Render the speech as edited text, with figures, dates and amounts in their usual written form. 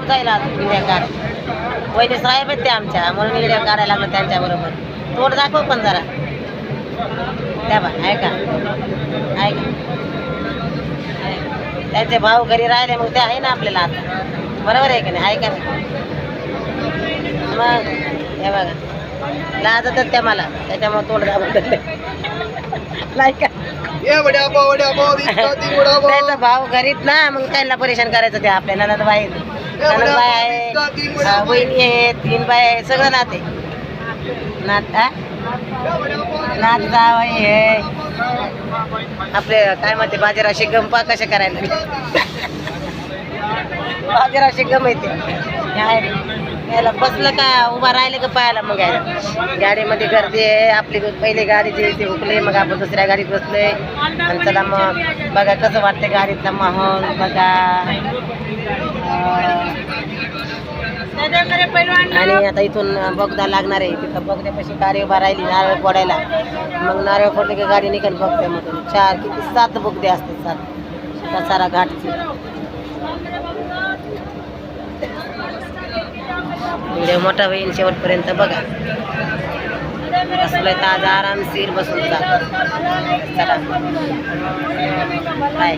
जाईल अजून व्हिडिओ काढ. वहिनी साहेब आहेत ते आमच्या म्हणून व्हिडिओ काढायला लागलं त्यांच्याबरोबर. तोंड दाखव पण जरा त्या बा आहे का आहे का त्यांचे भाऊ घरी राहिले मग ते आहे ना आपल्याला आता बरोबर आहे का नाही आहे का नाही मग हे बघा लाजतच त्या मला त्याच्यामुळे तोंड दाबत नाही का त्याचा भाऊ घरीत ना मग त्यांना परेशान करायचं ते आपल्या ननदबाई आहे वहिनी आहे 3 बाई आहे सगळं नाते नात नात जावई आहे आपले काय म्हणते बाजीराव गंपा कशा करायला बाजीराव शिगम येते याला बसलं का उभा राहिलं का पाहायला मग यायला गाडीमध्ये गर्दी आहे आपली पहिली गाडी जी ती हुकली मग आपण दुसऱ्या गाडीत बसलोय आणि चला मग बघा कसं वाटतं गाडीतला माहोल बघा आणि आता इथून बोगदा लागणार आहे तिथं बोगद्यापाशी गाडी उभा राहिली नारळ फोडायला मग नारळ फोडले की गाडी निघाल बोगद्यामधून 4 किती 7 बोगदे असतात 7 कसारा घाटचे व्हिडिओ मोठा होईल शेवटपर्यंत बघा बसलोय ताजा आरामशीर बसून जात चला बाय